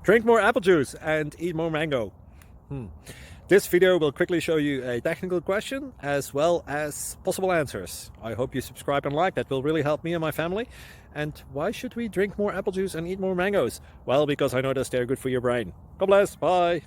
Drink more apple juice and eat more mango. This video will quickly show you a technical question as well as possible answers. I hope you subscribe and like, that will really help me and my family. And why should we drink more apple juice and eat more mangoes? Well, because I noticed they're good for your brain. God bless, bye!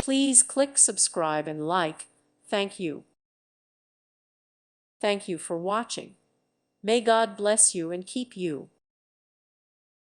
Please click subscribe and like. Thank you. Thank you for watching. May God bless you and keep you.